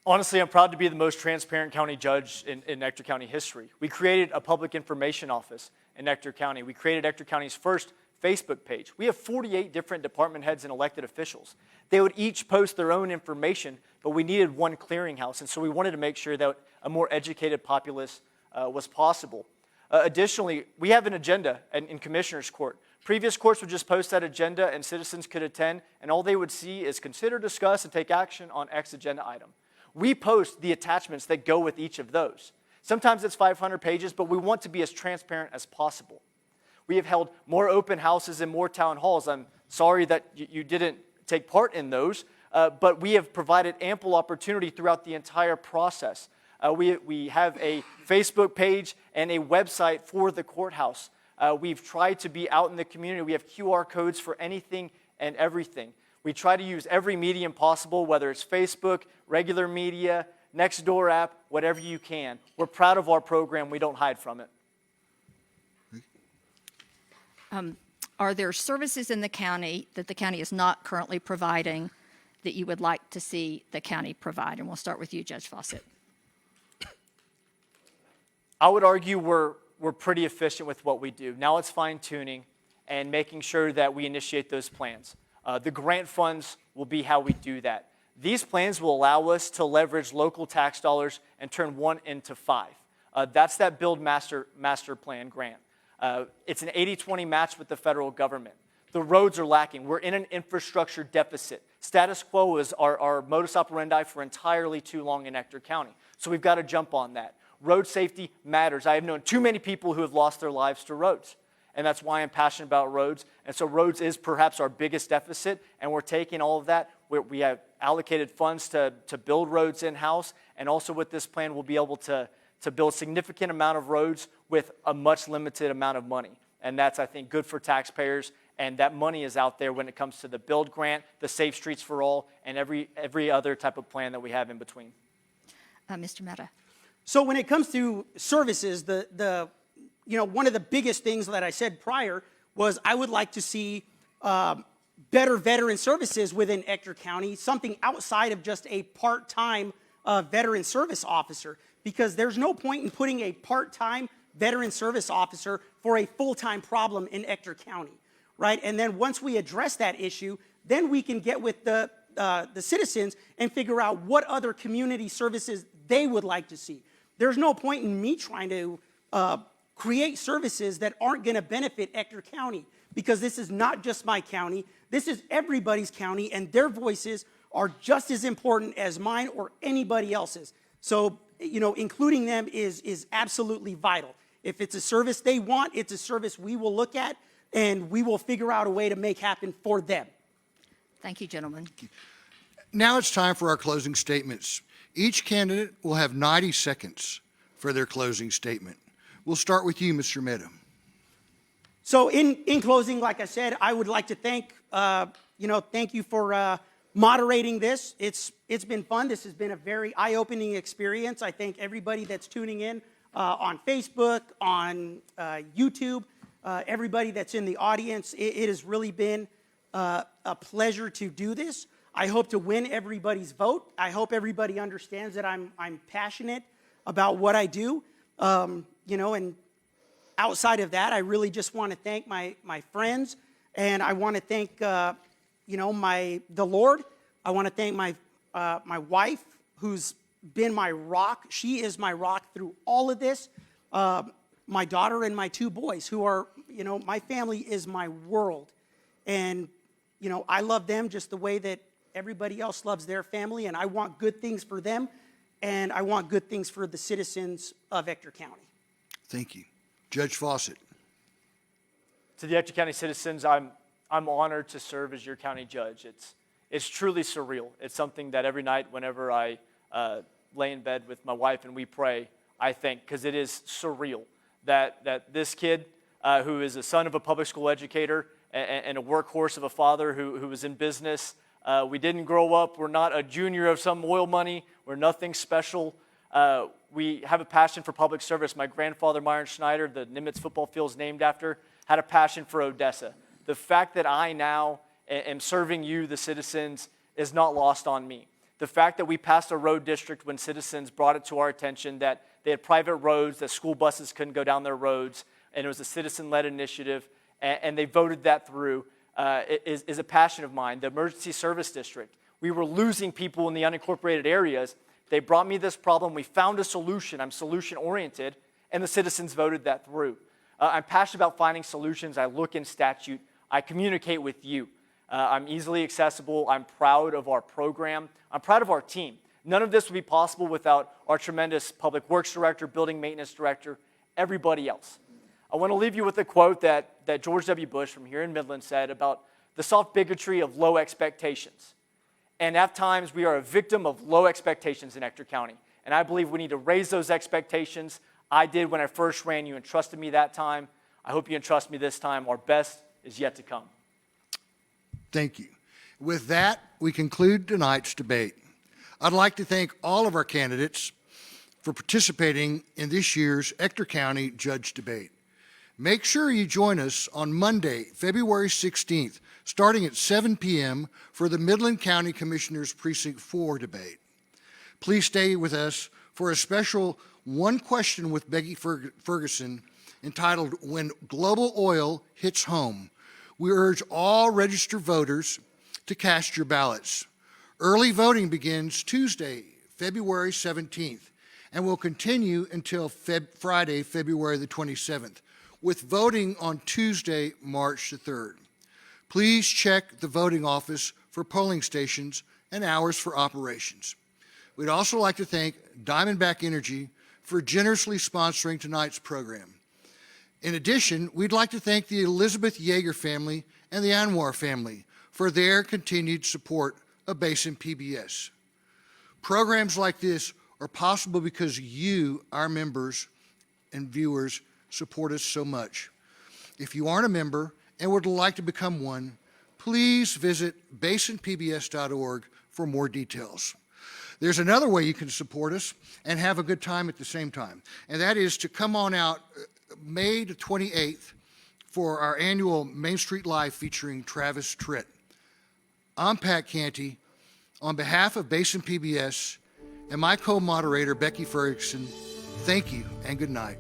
Honestly, I'm proud to be the most transparent county judge in Ector County history. We created a public information office in Ector County. We created Ector County's first Facebook page. We have 48 different department heads and elected officials. They would each post their own information, but we needed one clearinghouse, and so we wanted to make sure that a more educated populace was possible. Additionally, we have an agenda in Commissioner's Court. Previous courts would just post that agenda and citizens could attend, and all they would see is consider, discuss, and take action on X agenda item. We post the attachments that go with each of those. Sometimes it's 500 pages, but we want to be as transparent as possible. We have held more open houses and more town halls. I'm sorry that you didn't take part in those, but we have provided ample opportunity throughout the entire process. We have a Facebook page and a website for the courthouse. We've tried to be out in the community. We have QR codes for anything and everything. We try to use every medium possible, whether it's Facebook, regular media, Nextdoor app, whatever you can. We're proud of our program. We don't hide from it. Are there services in the county that the county is not currently providing that you would like to see the county provide? And we'll start with you, Judge Fawcett. I would argue we're pretty efficient with what we do. Now it's fine-tuning and making sure that we initiate those plans. The grant funds will be how we do that. These plans will allow us to leverage local tax dollars and turn one into five. That's that Build Master Plan grant. It's an 80-20 match with the federal government. The roads are lacking. We're in an infrastructure deficit. Status quo is our modus operandi for entirely too long in Ector County. So we've got to jump on that. Road safety matters. I have known too many people who have lost their lives to roads. And that's why I'm passionate about roads. And so roads is perhaps our biggest deficit, and we're taking all of that. We have allocated funds to build roads in-house, and also with this plan, we'll be able to build a significant amount of roads with a much limited amount of money. And that's, I think, good for taxpayers, and that money is out there when it comes to the Build Grant, the Safe Streets for All, and every other type of plan that we have in between. Mr. Mehta. So when it comes to services, one of the biggest things that I said prior was I would like to see better veteran services within Ector County, something outside of just a part-time veteran service officer, because there's no point in putting a part-time veteran service officer for a full-time problem in Ector County, right? And then once we address that issue, then we can get with the citizens and figure out what other community services they would like to see. There's no point in me trying to create services that aren't going to benefit Ector County, because this is not just my county. This is everybody's county, and their voices are just as important as mine or anybody else's. So, including them is absolutely vital. If it's a service they want, it's a service we will look at, and we will figure out a way to make happen for them. Thank you, gentlemen. Now it's time for our closing statements. Each candidate will have 90 seconds for their closing statement. We'll start with you, Mr. Mehta. So in closing, like I said, I would like to thank you for moderating this. It's been fun. This has been a very eye-opening experience. I thank everybody that's tuning in on Facebook, on YouTube, everybody that's in the audience. It has really been a pleasure to do this. I hope to win everybody's vote. I hope everybody understands that I'm passionate about what I do. And outside of that, I really just want to thank my friends, and I want to thank the Lord. I want to thank my wife, who's been my rock. She is my rock through all of this. My daughter and my two boys, who are, my family is my world. And, I love them just the way that everybody else loves their family, and I want good things for them, and I want good things for the citizens of Ector County. Thank you. Judge Fawcett. To the Ector County citizens, I'm honored to serve as your county judge. It's truly surreal. It's something that every night whenever I lay in bed with my wife and we pray, I think, because it is surreal that this kid who is a son of a public school educator and a workhorse of a father who was in business, we didn't grow up. We're not a junior of some oil money. We're nothing special. We have a passion for public service. My grandfather, Myron Schneider, the Nimitz football field is named after, had a passion for Odessa. The fact that I now am serving you, the citizens, is not lost on me. The fact that we passed a road district when citizens brought it to our attention that they had private roads, that school buses couldn't go down their roads, and it was a citizen-led initiative, and they voted that through, is a passion of mine. The emergency service district, we were losing people in the unincorporated areas. They brought me this problem. We found a solution. I'm solution-oriented, and the citizens voted that through. I'm passionate about finding solutions. I look in statute. I communicate with you. I'm easily accessible. I'm proud of our program. I'm proud of our team. None of this would be possible without our tremendous public works director, building maintenance director, everybody else. I want to leave you with a quote that George W. Bush from here in Midland said about the soft bigotry of low expectations. And at times, we are a victim of low expectations in Ector County. And I believe we need to raise those expectations. I did when I first ran. You entrusted me that time. I hope you entrust me this time. Our best is yet to come. Thank you. With that, we conclude tonight's debate. I'd like to thank all of our candidates for participating in this year's Ector County Judge Debate. Make sure you join us on Monday, February 16th, starting at 7 p.m. for the Midland County Commissioners Precinct 4 debate. Please stay with us for a special One Question with Becky Ferguson entitled When Global Oil Hits Home. We urge all registered voters to cast your ballots. Early voting begins Tuesday, February 17th, and will continue until Friday, February the 27th, with voting on Tuesday, March the 3rd. Please check the voting office for polling stations and hours for operations. We'd also like to thank Diamondback Energy for generously sponsoring tonight's program. In addition, we'd like to thank the Elizabeth Yeager family and the Anwar family for their continued support of Basin PBS. Programs like this are possible because you, our members and viewers, support us so much. If you aren't a member and would like to become one, please visit basinpbs.org for more details. There's another way you can support us and have a good time at the same time, and that is to come on out May the 28th for our annual Main Street Live featuring Travis Tritt. I'm Pat Canty. On behalf of Basin PBS and my co-moderator, Becky Ferguson, thank you and good night.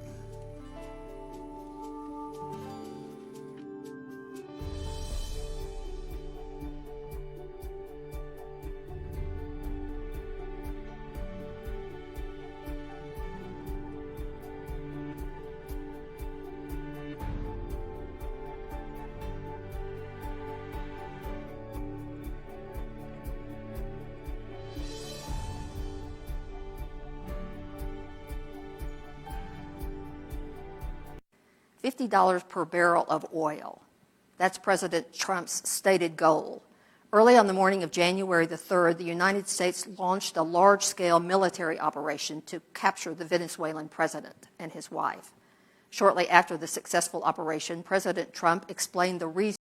$50 per barrel of oil. That's President Trump's stated goal. Early on the morning of January the 3rd, the United States launched a large-scale military operation to capture the Venezuelan president and his wife. Shortly after the successful operation, President Trump explained the reason